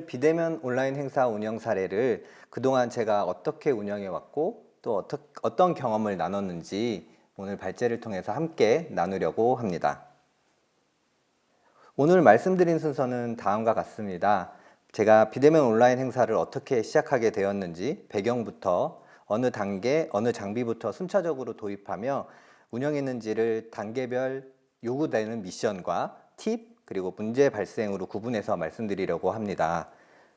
비대면 온라인 행사 운영 사례를 그동안 제가 어떻게 운영해 왔고 또 어떤 경험을 나눴는지 오늘 발제를 통해서 함께 나누려고 합니다. 오늘 말씀드린 순서는 다음과 같습니다. 제가 비대면 온라인 행사를 어떻게 시작하게 되었는지 배경부터 어느 단계, 어느 장비부터 순차적으로 도입하며 운영했는지를 단계별 요구되는 미션과 팁, 그리고 문제 발생으로 구분해서 말씀드리려고 합니다.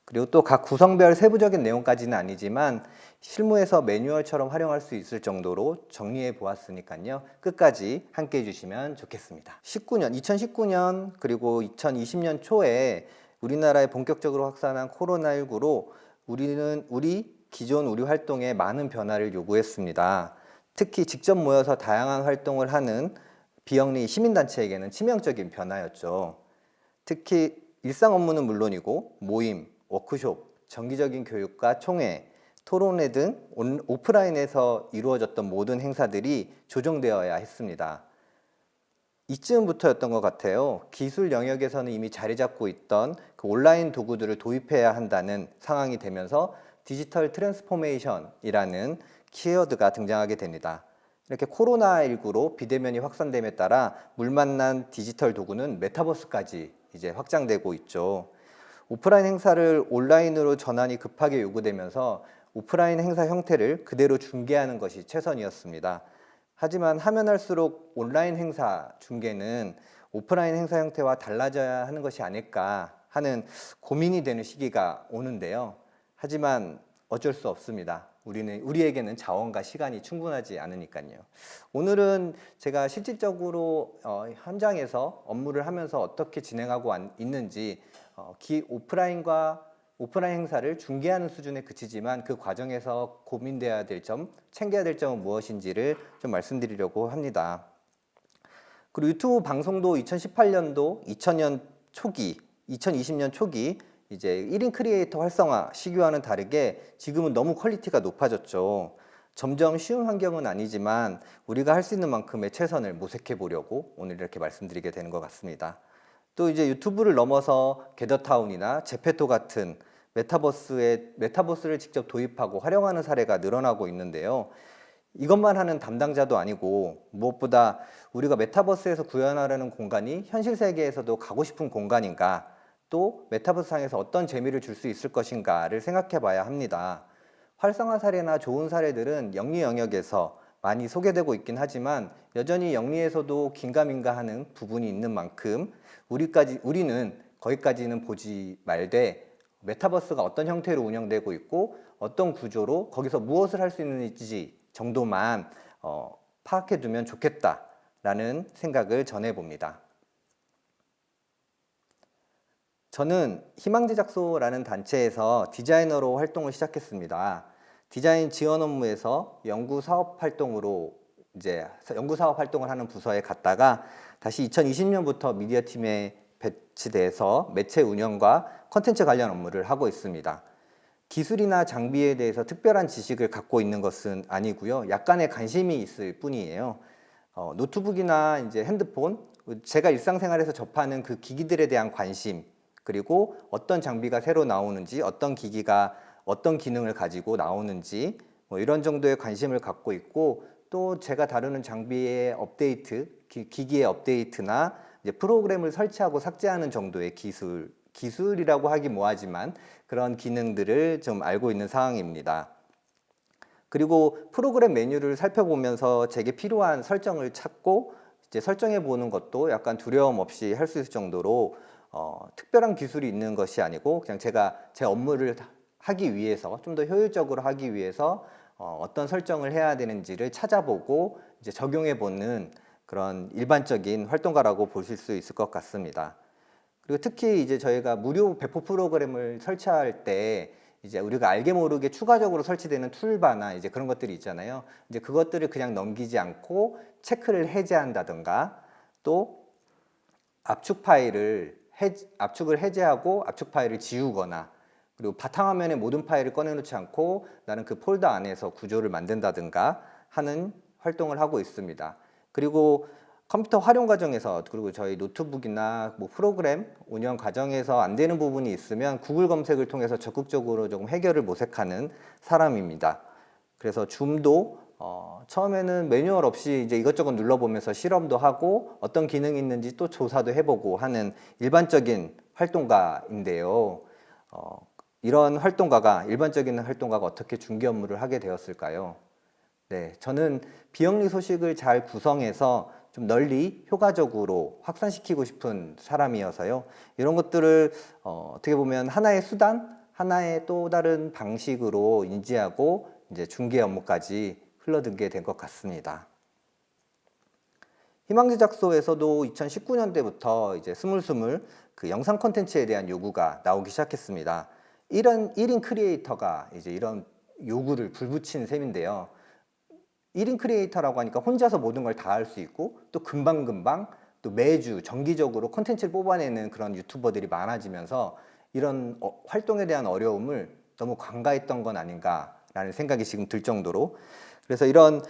그리고 또 각 구성별 세부적인 내용까지는 아니지만 실무에서 매뉴얼처럼 활용할 수 있을 정도로 정리해 보았으니까요. 끝까지 함께 해주시면 좋겠습니다. 2019년 그리고 2020년 초에 우리나라에 본격적으로 확산한 코로나19로 우리 기존 우리 활동에 많은 변화를 요구했습니다. 특히 직접 모여서 다양한 활동을 하는 비영리 시민단체에게는 치명적인 변화였죠. 특히 일상 업무는 물론이고 모임, 워크숍, 정기적인 교육과 총회, 토론회 등 오프라인에서 이루어졌던 모든 행사들이 조정되어야 했습니다. 이쯤부터였던 것 같아요. 기술 영역에서는 이미 자리 잡고 있던 그 온라인 도구들을 도입해야 한다는 상황이 되면서 디지털 트랜스포메이션이라는 키워드가 등장하게 됩니다. 이렇게 코로나19로 비대면이 확산됨에 따라 물 만난 디지털 도구는 메타버스까지 이제 확장되고 있죠. 오프라인 행사를 온라인으로 전환이 급하게 요구되면서 오프라인 행사 형태를 그대로 중계하는 것이 최선이었습니다. 하지만 하면 할수록 온라인 행사 중계는 오프라인 행사 형태와 달라져야 하는 것이 아닐까 하는 고민이 되는 시기가 오는데요. 하지만 어쩔 수 없습니다. 우리에게는 자원과 시간이 충분하지 않으니까요. 오늘은 제가 실질적으로 현장에서 업무를 하면서 어떻게 진행하고 있는지 오프라인 행사를 중계하는 수준에 그치지만 그 과정에서 고민돼야 될 점, 챙겨야 될 점은 무엇인지를 좀 말씀드리려고 합니다. 그리고 유튜브 방송도 2018년도, 2020년 초기 이제 1인 크리에이터 활성화 시기와는 다르게 지금은 너무 퀄리티가 높아졌죠. 점점 쉬운 환경은 아니지만 우리가 할 수 있는 만큼의 최선을 모색해 보려고 오늘 이렇게 말씀드리게 되는 것 같습니다. 또 이제 유튜브를 넘어서 게더타운이나 제페토 같은 메타버스를 직접 도입하고 활용하는 사례가 늘어나고 있는데요. 이것만 하는 담당자도 아니고 무엇보다 우리가 메타버스에서 구현하려는 공간이 현실 세계에서도 가고 싶은 공간인가, 또 메타버스 상에서 어떤 재미를 줄 수 있을 것인가를 생각해 봐야 합니다. 활성화 사례나 좋은 사례들은 영리 영역에서 많이 소개되고 있긴 하지만 여전히 영리에서도 긴가민가하는 부분이 있는 만큼 우리는 거기까지는 보지 말되 메타버스가 어떤 형태로 운영되고 있고 어떤 구조로 거기서 무엇을 할 수 있는지 정도만 파악해 두면 좋겠다라는 생각을 전해봅니다. 저는 희망제작소라는 단체에서 디자이너로 활동을 시작했습니다. 디자인 지원 업무에서 연구사업 활동을 하는 부서에 갔다가 다시 2020년부터 미디어팀에 배치돼서 매체 운영과 콘텐츠 관련 업무를 하고 있습니다. 기술이나 장비에 대해서 특별한 지식을 갖고 있는 것은 아니고요. 약간의 관심이 있을 뿐이에요. 노트북이나 이제 핸드폰, 제가 일상생활에서 접하는 그 기기들에 대한 관심, 그리고 어떤 장비가 새로 나오는지, 어떤 기기가 어떤 기능을 가지고 나오는지 이런 정도의 관심을 갖고 있고, 또 제가 다루는 장비의 업데이트, 기기의 업데이트나 이제 프로그램을 설치하고 삭제하는 정도의 기술이라고 하기 뭐하지만 그런 기능들을 좀 알고 있는 상황입니다. 그리고 프로그램 메뉴를 살펴보면서 제게 필요한 설정을 찾고 이제 설정해 보는 것도 약간 두려움 없이 할 수 있을 정도로 특별한 기술이 있는 것이 아니고 그냥 제가 제 업무를 하기 위해서 좀 더 효율적으로 하기 위해서 어떤 설정을 해야 되는지를 찾아보고 이제 적용해 보는 그런 일반적인 활동가라고 보실 수 있을 것 같습니다. 그리고 특히 이제 저희가 무료 배포 프로그램을 설치할 때 이제 우리가 알게 모르게 추가적으로 설치되는 툴바나 이제 그런 것들이 있잖아요. 이제 그것들을 그냥 넘기지 않고 체크를 해제한다든가, 또 압축을 해제하고 압축 파일을 지우거나, 그리고 바탕화면에 모든 파일을 꺼내놓지 않고 나는 그 폴더 안에서 구조를 만든다든가 하는 활동을 하고 있습니다. 그리고 컴퓨터 활용 과정에서 그리고 저희 노트북이나 뭐 프로그램 운영 과정에서 안 되는 부분이 있으면 구글 검색을 통해서 적극적으로 조금 해결을 모색하는 사람입니다. 그래서 줌도 처음에는 매뉴얼 없이 이제 이것저것 눌러보면서 실험도 하고 어떤 기능이 있는지 또 조사도 해보고 하는 일반적인 활동가인데요. 이런 활동가가 일반적인 활동가가 어떻게 중개 업무를 하게 되었을까요? 네, 저는 비영리 소식을 잘 구성해서 좀 널리 효과적으로 확산시키고 싶은 사람이어서요. 이런 것들을 어떻게 보면 하나의 수단, 하나의 또 다른 방식으로 인지하고 이제 중개 업무까지 흘러들게 된 것 같습니다. 희망제작소에서도 2019년대부터 이제 스물스물 그 영상 콘텐츠에 대한 요구가 나오기 시작했습니다. 이런 1인 크리에이터가 이제 이런 요구를 불붙인 셈인데요. 1인 크리에이터라고 하니까 혼자서 모든 걸 다 할 수 있고 또 금방금방 또 매주 정기적으로 콘텐츠를 뽑아내는 그런 유튜버들이 많아지면서 이런 활동에 대한 어려움을 너무 간과했던 건 아닌가라는 생각이 지금 들 정도로, 그래서 이런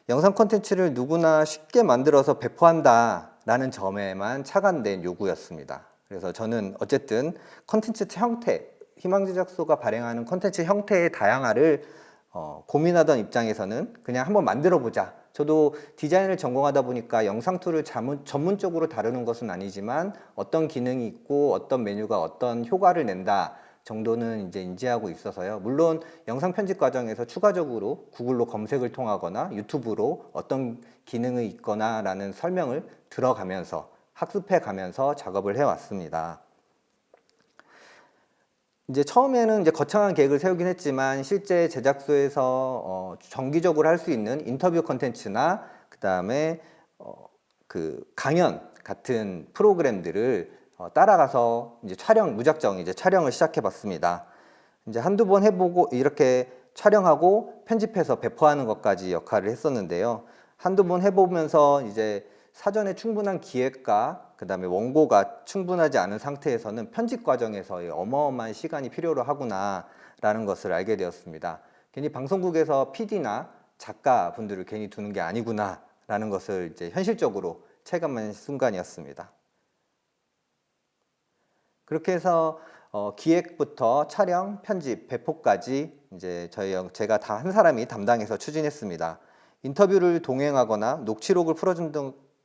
영상 콘텐츠를 누구나 쉽게 만들어서 배포한다라는 점에만 착안된 요구였습니다. 그래서 저는 어쨌든 콘텐츠 형태, 희망제작소가 발행하는 콘텐츠 형태의 다양화를 고민하던 입장에서는 그냥 한번 만들어 보자. 저도 디자인을 전공하다 보니까 영상 툴을 전문적으로 다루는 것은 아니지만 어떤 기능이 있고 어떤 메뉴가 어떤 효과를 낸다 정도는 이제 인지하고 있어서요. 물론 영상 편집 과정에서 추가적으로 구글로 검색을 통하거나 유튜브로 어떤 기능이 있거나 라는 설명을 들어가면서 학습해 가면서 작업을 해왔습니다. 이제 처음에는 이제 거창한 계획을 세우긴 했지만 실제 제작소에서 정기적으로 할 수 있는 인터뷰 컨텐츠나 그다음에 그 강연 같은 프로그램들을 따라가서 이제 무작정 이제 촬영을 시작해 봤습니다. 이제 한두 번 해보고 이렇게 촬영하고 편집해서 배포하는 것까지 역할을 했었는데요. 한두 번 해보면서 이제 사전에 충분한 기획과 그다음에 원고가 충분하지 않은 상태에서는 편집 과정에서 어마어마한 시간이 필요로 하구나라는 것을 알게 되었습니다. 괜히 방송국에서 PD나 작가분들을 괜히 두는 게 아니구나라는 것을 이제 현실적으로 체감한 순간이었습니다. 그렇게 해서 기획부터 촬영, 편집, 배포까지 이제 제가 다 한 사람이 담당해서 추진했습니다. 인터뷰를 동행하거나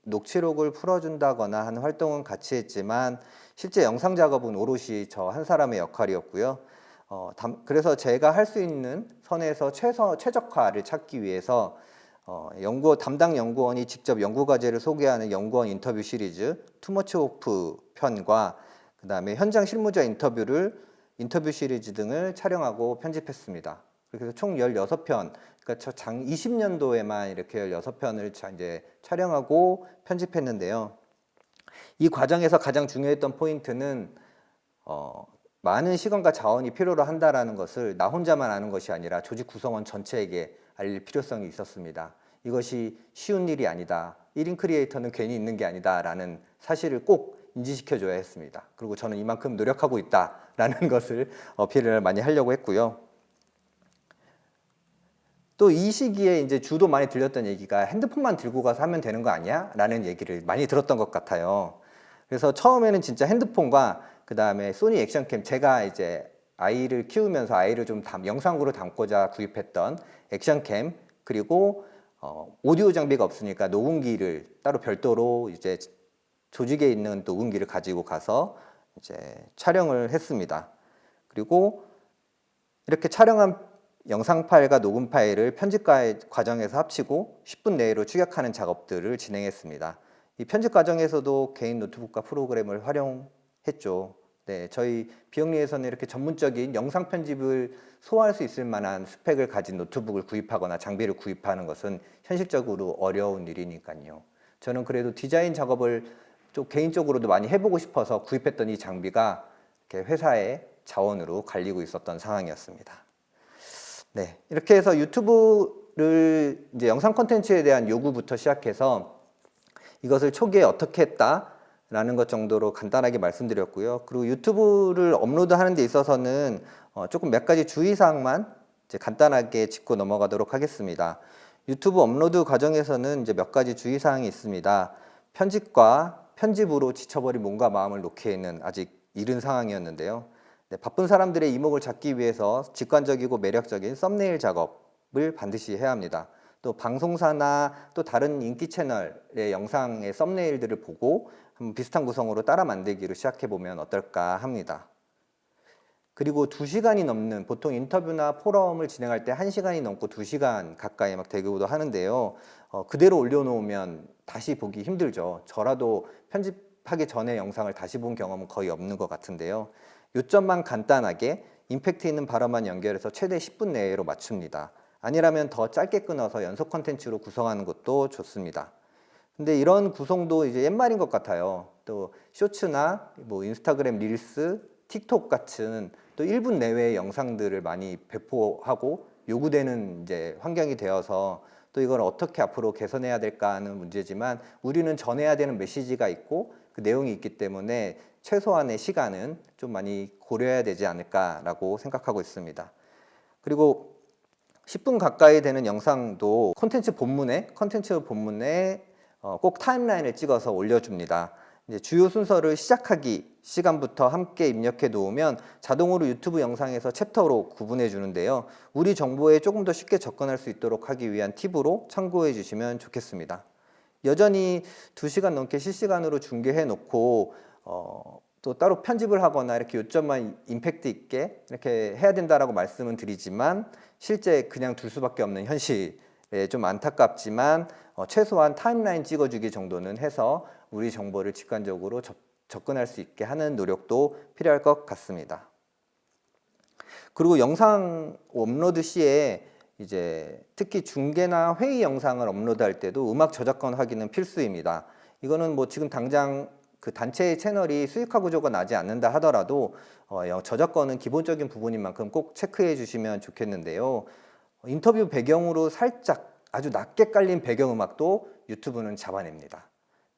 녹취록을 풀어준다거나 하는 활동은 같이 했지만 실제 영상 작업은 오롯이 저 한 사람의 역할이었고요. 그래서 제가 할 수 있는 선에서 최적화를 찾기 위해서 담당 연구원이 직접 연구 과제를 소개하는 연구원 인터뷰 시리즈 투머치 오프 편과 그 다음에 현장 실무자 인터뷰 시리즈 등을 촬영하고 편집했습니다. 그래서 총 16편, 그러니까 20년도에만 이렇게 16편을 이제 촬영하고 편집했는데요. 이 과정에서 가장 중요했던 포인트는 많은 시간과 자원이 필요로 한다는 것을 나 혼자만 아는 것이 아니라 조직 구성원 전체에게 알릴 필요성이 있었습니다. 이것이 쉬운 일이 아니다. 1인 크리에이터는 괜히 있는 게 아니다 라는 사실을 꼭 인지시켜줘야 했습니다. 그리고 저는 이만큼 노력하고 있다라는 것을 어필을 많이 하려고 했고요. 또 이 시기에 이제 주도 많이 들렸던 얘기가 핸드폰만 들고 가서 하면 되는 거 아니야? 라는 얘기를 많이 들었던 것 같아요. 그래서 처음에는 진짜 핸드폰과 그 다음에 소니 액션캠, 제가 이제 아이를 키우면서 아이를 좀 영상으로 담고자 구입했던 액션캠, 그리고 오디오 장비가 없으니까 녹음기를 따로 별도로 이제 조직에 있는 녹음기를 가지고 가서 이제 촬영을 했습니다. 그리고 이렇게 촬영한 영상 파일과 녹음 파일을 편집 과정에서 합치고 10분 내로 추격하는 작업들을 진행했습니다. 이 편집 과정에서도 개인 노트북과 프로그램을 활용했죠. 네, 저희 비영리에서는 이렇게 전문적인 영상 편집을 소화할 수 있을 만한 스펙을 가진 노트북을 구입하거나 장비를 구입하는 것은 현실적으로 어려운 일이니까요. 저는 그래도 디자인 작업을 좀 개인적으로도 많이 해보고 싶어서 구입했던 이 장비가 이렇게 회사의 자원으로 갈리고 있었던 상황이었습니다. 네, 이렇게 해서 유튜브를 이제 영상 콘텐츠에 대한 요구부터 시작해서 이것을 초기에 어떻게 했다라는 것 정도로 간단하게 말씀드렸고요. 그리고 유튜브를 업로드하는 데 있어서는 조금 몇 가지 주의사항만 이제 간단하게 짚고 넘어가도록 하겠습니다. 유튜브 업로드 과정에서는 이제 몇 가지 주의사항이 있습니다. 편집으로 지쳐버린 몸과 마음을 놓기에는 아직 이른 상황이었는데요. 네, 바쁜 사람들의 이목을 잡기 위해서 직관적이고 매력적인 썸네일 작업을 반드시 해야 합니다. 또 방송사나 또 다른 인기 채널의 영상의 썸네일들을 보고 한번 비슷한 구성으로 따라 만들기로 시작해보면 어떨까 합니다. 그리고 2시간이 넘는, 보통 인터뷰나 포럼을 진행할 때 1시간이 넘고 2시간 가까이 막 되기도 하는데요. 그대로 올려놓으면 다시 보기 힘들죠. 저라도 편집하기 전에 영상을 다시 본 경험은 거의 없는 것 같은데요. 요점만 간단하게 임팩트 있는 발언만 연결해서 최대 10분 내로 맞춥니다. 아니라면 더 짧게 끊어서 연속 컨텐츠로 구성하는 것도 좋습니다. 근데 이런 구성도 이제 옛말인 것 같아요. 또 쇼츠나 뭐 인스타그램 릴스, 틱톡 같은 또 1분 내외의 영상들을 많이 배포하고 요구되는 이제 환경이 되어서 또 이걸 어떻게 앞으로 개선해야 될까 하는 문제지만, 우리는 전해야 되는 메시지가 있고 그 내용이 있기 때문에 최소한의 시간은 좀 많이 고려해야 되지 않을까라고 생각하고 있습니다. 그리고 10분 가까이 되는 영상도 컨텐츠 본문에 꼭 타임라인을 찍어서 올려줍니다. 이제 주요 순서를 시작하기 시간부터 함께 입력해 놓으면 자동으로 유튜브 영상에서 챕터로 구분해 주는데요. 우리 정보에 조금 더 쉽게 접근할 수 있도록 하기 위한 팁으로 참고해 주시면 좋겠습니다. 여전히 2시간 넘게 실시간으로 중계해 놓고 또 따로 편집을 하거나 이렇게 요점만 임팩트 있게 이렇게 해야 된다라고 말씀은 드리지만, 실제 그냥 둘 수밖에 없는 현실에 좀 안타깝지만 최소한 타임라인 찍어주기 정도는 해서 우리 정보를 직관적으로 접근할 수 있게 하는 노력도 필요할 것 같습니다. 그리고 영상 업로드 시에 이제 특히 중계나 회의 영상을 업로드할 때도 음악 저작권 확인은 필수입니다. 이거는 뭐 지금 당장 그 단체의 채널이 수익화 구조가 나지 않는다 하더라도 저작권은 기본적인 부분인 만큼 꼭 체크해 주시면 좋겠는데요. 인터뷰 배경으로 살짝 아주 낮게 깔린 배경음악도 유튜브는 잡아냅니다.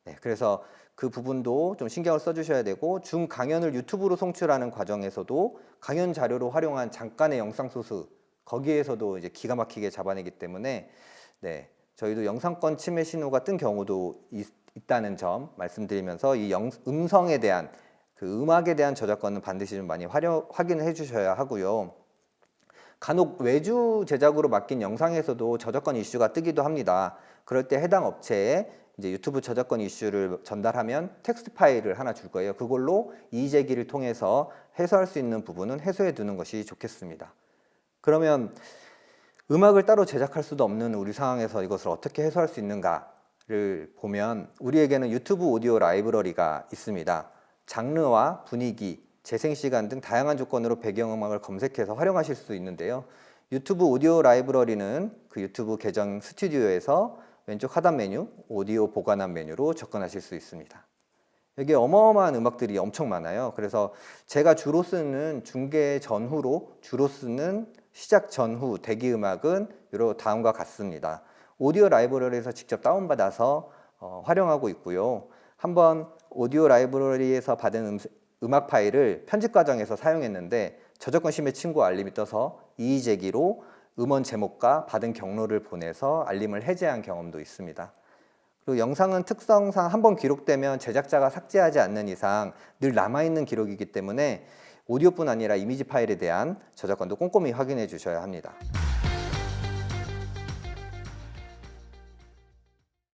네, 그래서 그 부분도 좀 신경을 써주셔야 되고, 중 강연을 유튜브로 송출하는 과정에서도 강연 자료로 활용한 잠깐의 영상 소스, 거기에서도 이제 기가 막히게 잡아내기 때문에 네, 저희도 영상권 침해 신호가 뜬 경우도 있다는 점 말씀드리면서, 이 음성에 대한 그 음악에 대한 저작권은 반드시 좀 많이 확인해 주셔야 하고요. 간혹 외주 제작으로 맡긴 영상에서도 저작권 이슈가 뜨기도 합니다. 그럴 때 해당 업체에 이제 유튜브 저작권 이슈를 전달하면 텍스트 파일을 하나 줄 거예요. 그걸로 이의 제기를 통해서 해소할 수 있는 부분은 해소해 두는 것이 좋겠습니다. 그러면 음악을 따로 제작할 수도 없는 우리 상황에서 이것을 어떻게 해소할 수 있는가를 보면, 우리에게는 유튜브 오디오 라이브러리가 있습니다. 장르와 분위기, 재생시간 등 다양한 조건으로 배경음악을 검색해서 활용하실 수 있는데요. 유튜브 오디오 라이브러리는 그 유튜브 계정 스튜디오에서 왼쪽 하단 메뉴 오디오 보관함 메뉴로 접근하실 수 있습니다. 여기에 어마어마한 음악들이 엄청 많아요. 그래서 제가 주로 쓰는 중계 전후로 주로 쓰는 시작 전후 대기 음악은 이런 다음과 같습니다. 오디오 라이브러리에서 직접 다운받아서 활용하고 있고요. 한번 오디오 라이브러리에서 받은 음악 파일을 편집 과정에서 사용했는데 저작권 심해 신고 알림이 떠서 이의 제기로 음원 제목과 받은 경로를 보내서 알림을 해제한 경험도 있습니다. 그리고 영상은 특성상 한번 기록되면 제작자가 삭제하지 않는 이상 늘 남아있는 기록이기 때문에 오디오뿐 아니라 이미지 파일에 대한 저작권도 꼼꼼히 확인해 주셔야 합니다.